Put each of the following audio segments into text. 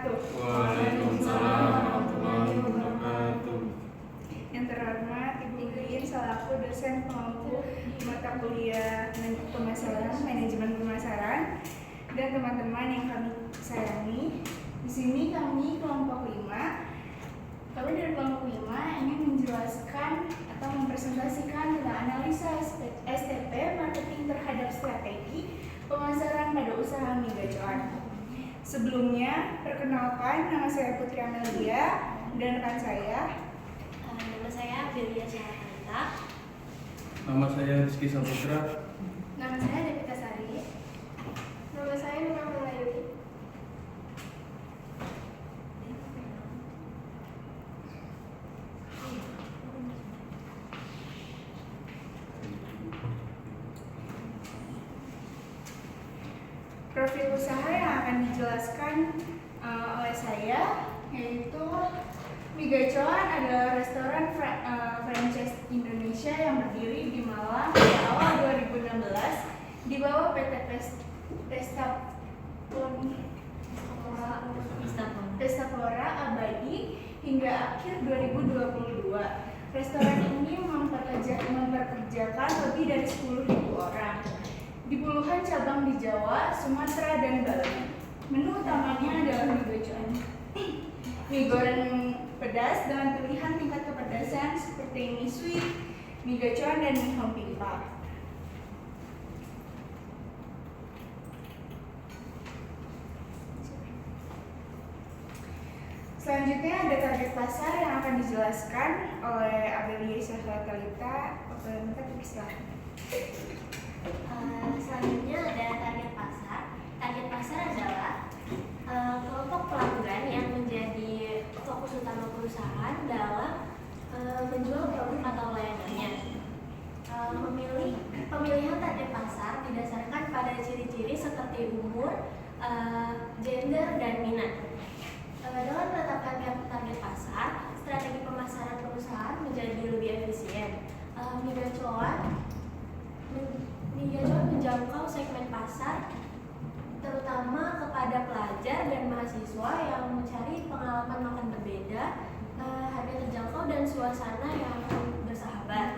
wabarakatuh. Waalaikumsalam warahmatullahi wabarakatuh. Yang terhormat Ibu Lin selaku dosen pemangku mata kuliah pemasaran, manajemen pemasaran, dan teman-teman yang kami sayangi. Di sini kami kelompok 5. Kami dari kelompok 5 ingin menjelaskan atau mempresentasikan tentang analisa STP marketing terhadap strategi pemasaran pada usaha mie gacoan. Sebelumnya, perkenalkan, nama saya Putri Amelia dan rekan saya. Nama saya Belia Syarita. Nama saya Rizky Saputra. Nama saya Devita Sari. Nama saya Nuna Melayuni. Profil usaha yang akan dijelaskan oleh saya yaitu Mie Gacoan adalah restoran franchise Indonesia yang berdiri di Malang pada awal 2016 di bawah PT Pestapora Abadi hingga akhir 2022. Restoran ini memperkerjakan lebih dari 10.000 orang di puluhan cabang di Jawa, Sumatera, dan Bali. Menu utamanya adalah mie gacoan, mie goreng pedas dengan pilihan tingkat kepedasan seperti mie sweet, mie gacoan, dan mie home pipa. Selanjutnya ada target pasar yang akan dijelaskan oleh Abelia Syahratalita. Silakan. Selanjutnya ada target pasar. Target pasar adalah kelompok pelanggan yang menjadi fokus utama perusahaan dalam menjual produk atau layanannya. Pemilihan target pasar didasarkan pada ciri-ciri seperti umur, gender, dan minat. Dengan menetapkan target pasar, strategi pemasaran perusahaan menjadi lebih efisien. Mie gacoan menjangkau segmen pasar terutama kepada pelajar dan mahasiswa yang mencari pengalaman makan berbeda, harga terjangkau, dan suasana yang bersahabat.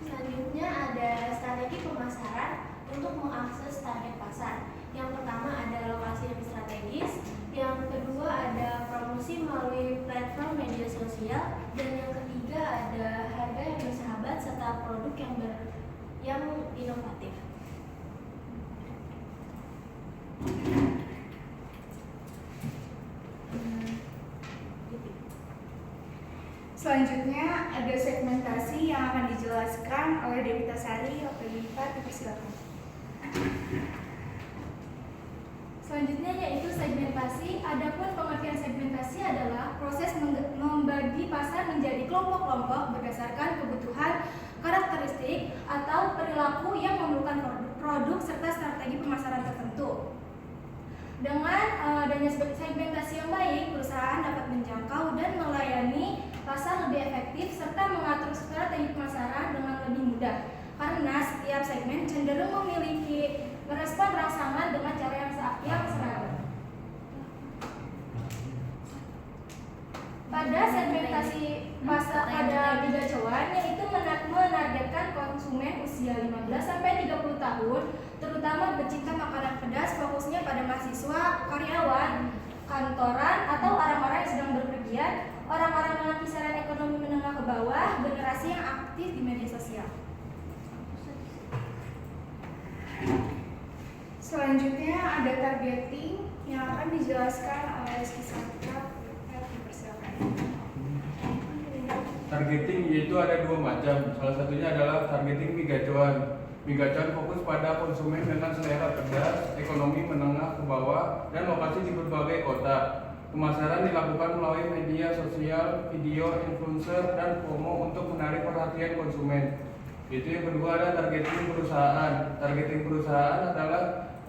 Selanjutnya ada strategi pemasaran untuk mengakses target pasar. Yang pertama ada lokasi yang strategis, yang kedua ada promosi melalui platform media sosial, dan yang ketiga ada harga yang bersahabat serta produk yang inovatif. Selanjutnya ada segmentasi yang akan dijelaskan oleh Devita Sari. Dipersilakan. Selanjutnya yaitu segmentasi. Adapun pengertian segmentasi adalah proses membagi pasar menjadi kelompok-kelompok berdasarkan kebutuhan, karakteristik, atau perilaku yang memerlukan produk serta strategi pemasaran tertentu. Dengan adanya segmentasi yang baik, perusahaan dapat menjangkau dan melayani pasar lebih efektif serta mengatur strategi pemasaran dengan lebih mudah. Karena setiap segmen cenderung memiliki merespon rangsangan dengan cara yang seragam. Pada segmentasi pasar pada mie gacoan yaitu menargetkan konsumen usia 15-30 tahun, terutama pecinta makanan pedas, fokusnya pada mahasiswa, karyawan, kantoran, atau orang-orang yang sedang berpergian, orang-orang dengan kisaran ekonomi menengah ke bawah, generasi yang aktif di media sosial. Selanjutnya ada targeting yang akan dijelaskan oleh Rizky Saputra. Dipersilakan. Targeting yaitu ada dua macam. Salah satunya adalah targeting mie gacoan. Mie gacoan fokus pada konsumen dengan selera pedas, ekonomi menengah ke bawah, dan lokasi di berbagai kota. Pemasaran dilakukan melalui media sosial, video, influencer, dan promo untuk menarik perhatian konsumen. Itu yang kedua ada targeting perusahaan.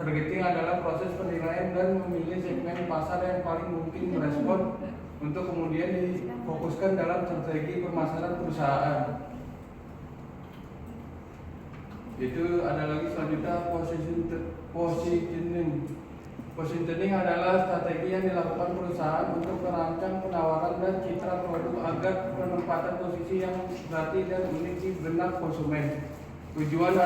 Targeting adalah proses penilaian dan memilih segmen pasar yang paling mungkin merespon untuk kemudian difokuskan dalam strategi pemasaran perusahaan. Itu ada lagi selanjutnya positioning. Positioning adalah strategi yang dilakukan perusahaan untuk merancang penawaran dan citra produk agar penempatan posisi yang berarti dan unik di benak konsumen. Tujuannya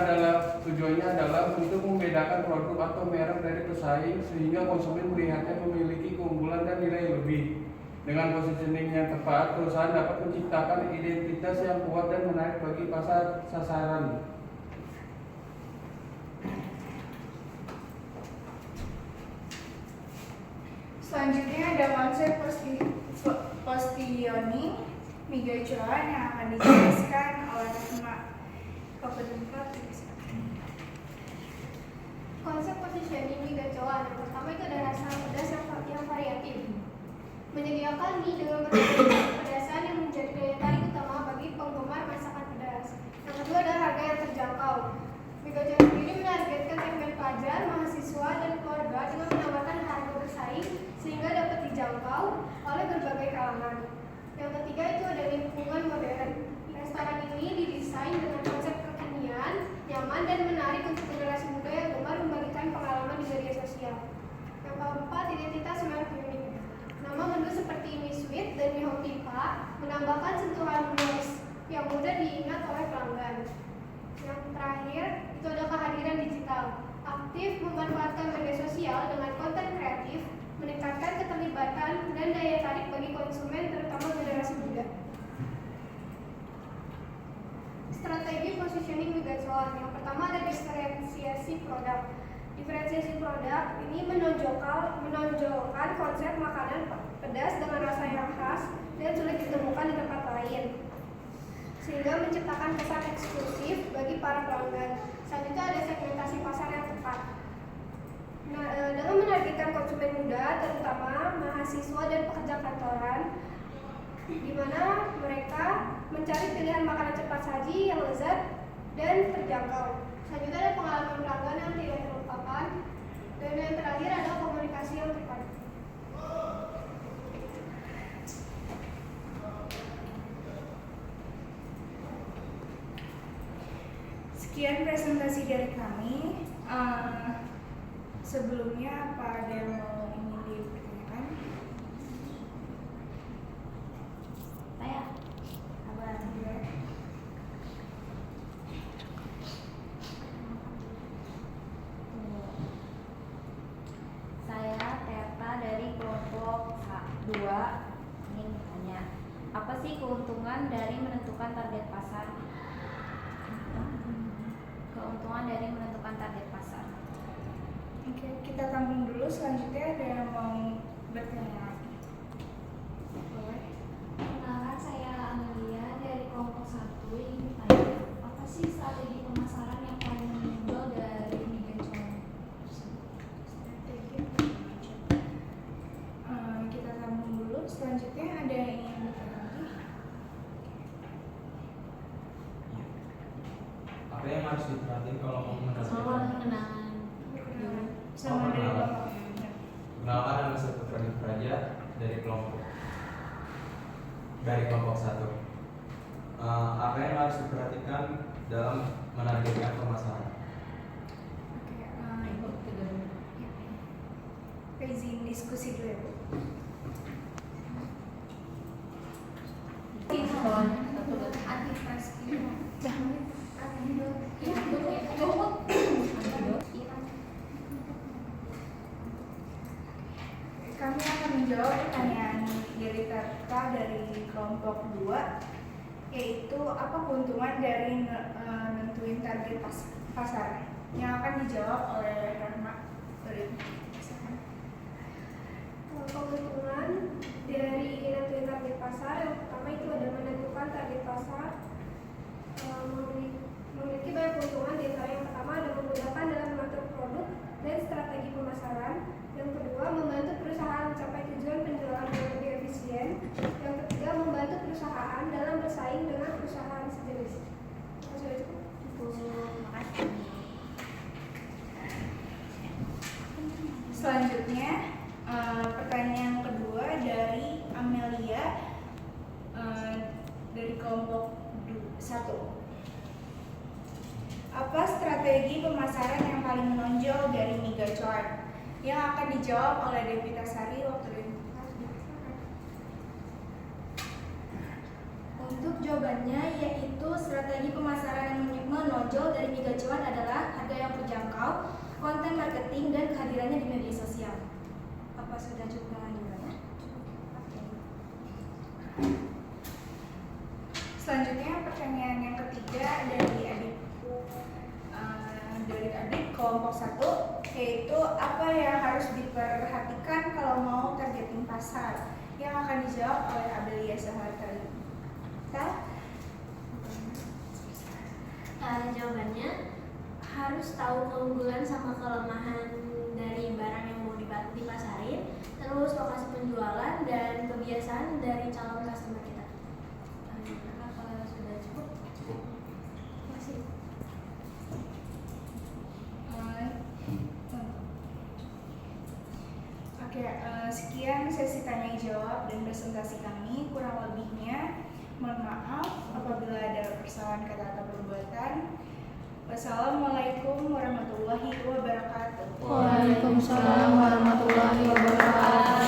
adalah untuk membedakan produk atau merek dari pesaing sehingga konsumen melihatnya memiliki keunggulan dan nilai lebih. Dengan positioning yang tepat, perusahaan dapat menciptakan identitas yang kuat dan menarik bagi pasar sasaran. Selanjutnya ada konsep positioning migacuan yang akan dijelaskan oleh Rahma. Konsep positioning mie gacoan yang pertama itu ada rasa pedas yang variatif. Menyediakan mie dengan berbagai kepedasan yang menjadi daya tarik utama bagi penggemar masakan pedas. Yang kedua adalah harga yang terjangkau. Mie gacoan sendiri menargetkan segmen pelajar, mahasiswa, dan keluarga dengan menawarkan harga bersaing sehingga dapat dijangkau oleh berbagai kalangan. Yang ketiga itu ada lingkungan modern. Restoran ini didesain dengan konsep kekinian, nyaman, dan menarik untuk generasi muda yang gemar membagikan pengalaman di media sosial. Yang keempat, identitas merek unik. Nama menu seperti mie sweet dan mie hot pipa menambahkan sentuhan humoris yang mudah diingat oleh pelanggan. Yang terakhir, itu ada kehadiran digital. Aktif memanfaatkan media sosial dengan konten kreatif, meningkatkan keterlibatan dan daya tarik bagi konsumen terutama generasi muda. Strategi positioning mie gacoan. Yang pertama ada diferensiasi produk. Diferensiasi produk ini menonjolkan konsep makanan pedas dengan rasa yang khas dan sulit ditemukan di tempat lain, sehingga menciptakan kesan eksklusif bagi para pelanggan. Selanjutnya ada segmentasi pasar yang tepat. Dengan menargetkan konsumen muda, terutama mahasiswa dan pekerja kantoran, di mana mereka mencari pilihan makanan cepat saji yang lezat dan terjangkau. Selanjutnya ada pengalaman pelanggan yang tidak terlupakan, dan yang terakhir adalah komunikasi yang tepat. Sekian presentasi dari kami. Sebelumnya apa ada yang mau ingin dipertanyakan? Saya Abang juga. Saya Teta dari kelompok 2 ingin bertanya, apa sih keuntungan dari menentukan target pasar? Keuntungan dari menentukan target pasar. Oke, kita tampung dulu. Selanjutnya ada yang mau bertanya lagi? Boleh. Perkenalkan, saya Amelia dari kelompok 1 ingin bertanya, apa sih strategi pemasaran yang paling menonjol dari mie gacoan? Kita tampung dulu. Selanjutnya ada yang ingin bertanya lagi? Apa yang harus diperhatiin kalau mau menentukan? Sama dari perkenalan. kelompok. Kenalkan, nama saya Putra Praja dari kelompok 1. Apa yang harus diperhatikan dalam menargetkan pemasaran? Oke, Ibu. Izin diskusi dulu ya, Bu. Kami akan menjawab pertanyaan dari Tata dari kelompok 2, yaitu apa keuntungan dari nentuin target pasar, yang akan dijawab oleh Rahma. Keuntungan dari nentuin target pasar, yang pertama itu ada menentukan target pasar, memiliki banyak keuntungan. Di antara yang pertama ada memudahkan dalam mengatur produk dan strategi pemasaran. Yang kedua, membantu perusahaan mencapai tujuan penjualan yang lebih efisien. Yang ketiga, membantu perusahaan dalam bersaing dengan perusahaan sejenis. Sudah cukup? Makasih. Selanjutnya, pertanyaan kedua dari Amelia dari kelompok 1. Apa strategi pemasaran yang paling menonjol dari mie gacoan? yang akan dijawab oleh Devita Sari. Waktu Untuk jawabannya yaitu strategi pemasaran yang menonjol dari mie gacuan adalah harga yang terjangkau, konten marketing, dan kehadirannya di media sosial. Apa sudah cukup dengan jawabannya? Selanjutnya pertanyaan yang ketiga dari adik kelompok 1, yaitu apa yang harus diperhatikan kalau mau targeting pasar, yang akan dijawab oleh Abelia Sahartali. Jawabannya harus tahu keunggulan sama kelemahan dari barang yang mau dipasarin, terus lokasi penjualan dan kebiasaan dari calon customer kita. Apa sudah cukup? Cukup. Masih. Oke, sekian sesi tanya jawab dan presentasi kami. Kurang lebihnya mohon maaf apabila ada kesalahan kata atau perbuatan. Wassalamualaikum warahmatullahi wabarakatuh. Waalaikumsalam warahmatullahi wabarakatuh.